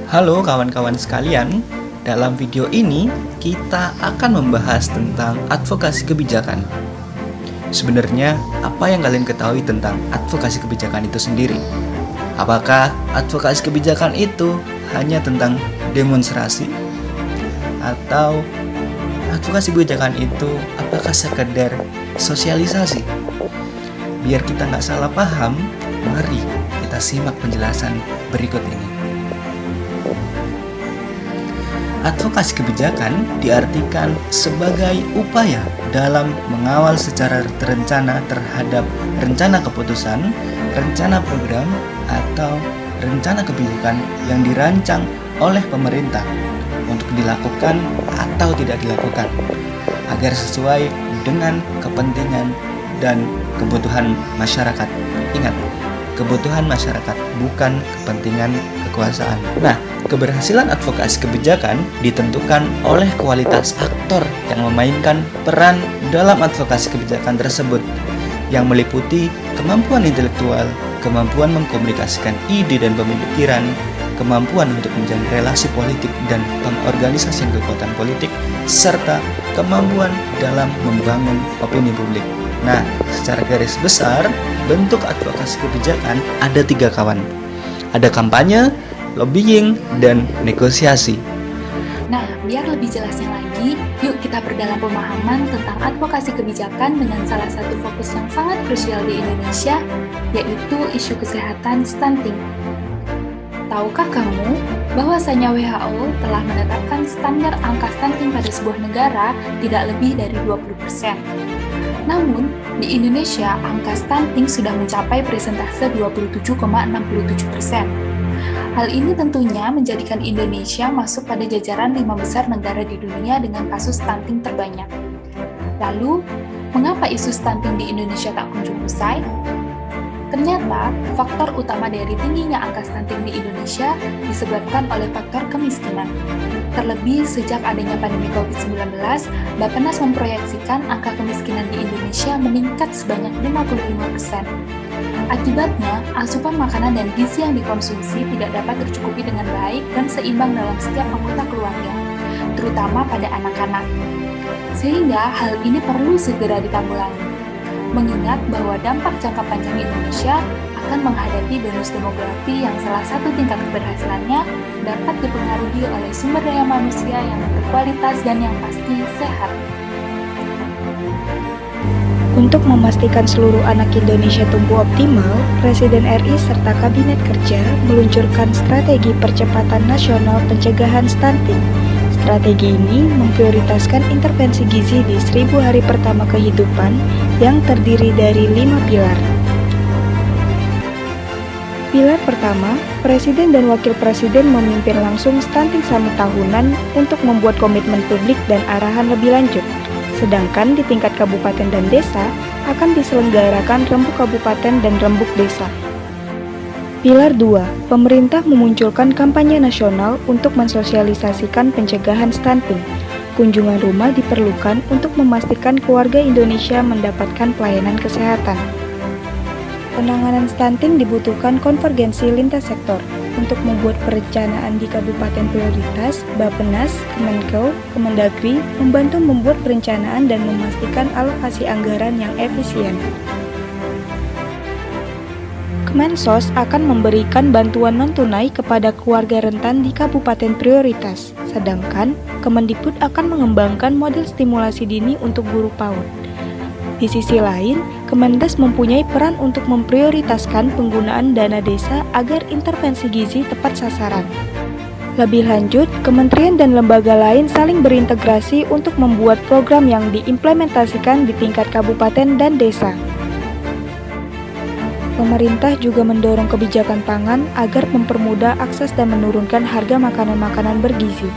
Halo kawan-kawan sekalian, dalam video ini kita akan membahas tentang advokasi kebijakan. Sebenarnya, apa yang kalian ketahui tentang advokasi kebijakan itu sendiri? Apakah advokasi kebijakan itu hanya tentang demonstrasi? Atau advokasi kebijakan itu apakah sekedar sosialisasi? Biar kita nggak salah paham, mari kita simak penjelasan berikut ini. Advokasi kebijakan diartikan sebagai upaya dalam mengawal secara terencana terhadap rencana keputusan, rencana program, atau rencana kebijakan yang dirancang oleh pemerintah untuk dilakukan atau tidak dilakukan, agar sesuai dengan kepentingan dan kebutuhan masyarakat. Ingat, kebutuhan masyarakat, bukan kepentingan kekuasaan. Nah, keberhasilan advokasi kebijakan ditentukan oleh kualitas aktor yang memainkan peran dalam advokasi kebijakan tersebut, yang meliputi kemampuan intelektual, kemampuan mengkomunikasikan ide dan pemikiran, kemampuan untuk menjalin relasi politik dan pengorganisasian kekuatan politik, serta kemampuan dalam membangun opini publik. Nah, secara garis besar, bentuk advokasi kebijakan ada 3 kawan. Ada kampanye, lobbying, dan negosiasi. Nah, biar lebih jelasnya lagi, yuk kita perdalam pemahaman tentang advokasi kebijakan dengan salah satu fokus yang sangat krusial di Indonesia, yaitu isu kesehatan stunting. Tahukah kamu bahwasanya WHO telah menetapkan standar angka stunting pada sebuah negara tidak lebih dari 20%. Namun, di Indonesia, angka stunting sudah mencapai persentase 27,67%. Hal ini tentunya menjadikan Indonesia masuk pada jajaran 5 besar negara di dunia dengan kasus stunting terbanyak. Lalu, mengapa isu stunting di Indonesia tak kunjung usai? Ternyata, faktor utama dari tingginya angka stunting di Indonesia disebabkan oleh faktor kemiskinan. Terlebih sejak adanya pandemi COVID-19, Bappenas memproyeksikan angka kemiskinan di Indonesia meningkat sebanyak 55%. Akibatnya, asupan makanan dan gizi yang dikonsumsi tidak dapat tercukupi dengan baik dan seimbang dalam setiap anggota keluarga, terutama pada anak-anak. Sehingga hal ini perlu segera ditanggulangi. Mengingat bahwa dampak jangka panjang Indonesia akan menghadapi bonus demografi yang salah satu tingkat keberhasilannya dapat dipengaruhi oleh sumber daya manusia yang berkualitas dan yang pasti sehat. Untuk memastikan seluruh anak Indonesia tumbuh optimal, Presiden RI serta Kabinet Kerja meluncurkan Strategi Percepatan Nasional Pencegahan Stunting. Strategi ini memprioritaskan intervensi gizi di 1000 hari pertama kehidupan yang terdiri dari 5 pilar. Pilar pertama, Presiden dan Wakil Presiden memimpin langsung Stunting Summit tahunan untuk membuat komitmen publik dan arahan lebih lanjut. Sedangkan di tingkat kabupaten dan desa akan diselenggarakan rembuk kabupaten dan rembuk desa. Pilar 2, pemerintah memunculkan kampanye nasional untuk mensosialisasikan pencegahan stunting. Kunjungan rumah diperlukan untuk memastikan keluarga Indonesia mendapatkan pelayanan kesehatan. Penanganan stunting dibutuhkan konvergensi lintas sektor. Untuk membuat perencanaan di kabupaten prioritas, Bappenas, Kemenkeu, Kemendagri membantu membuat perencanaan dan memastikan alokasi anggaran yang efisien. Kemensos akan memberikan bantuan non-tunai kepada keluarga rentan di kabupaten prioritas, sedangkan Kemendikbud akan mengembangkan model stimulasi dini untuk guru PAUD. Di sisi lain, Kemendes mempunyai peran untuk memprioritaskan penggunaan dana desa agar intervensi gizi tepat sasaran. Lebih lanjut, kementerian dan lembaga lain saling berintegrasi untuk membuat program yang diimplementasikan di tingkat kabupaten dan desa. Pemerintah juga mendorong kebijakan pangan agar mempermudah akses dan menurunkan harga makanan-makanan bergizi.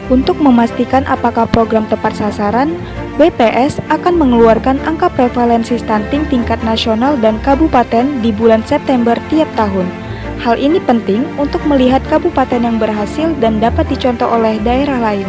Untuk memastikan apakah program tepat sasaran, BPS akan mengeluarkan angka prevalensi stunting tingkat nasional dan kabupaten di bulan September tiap tahun. Hal ini penting untuk melihat kabupaten yang berhasil dan dapat dicontoh oleh daerah lain.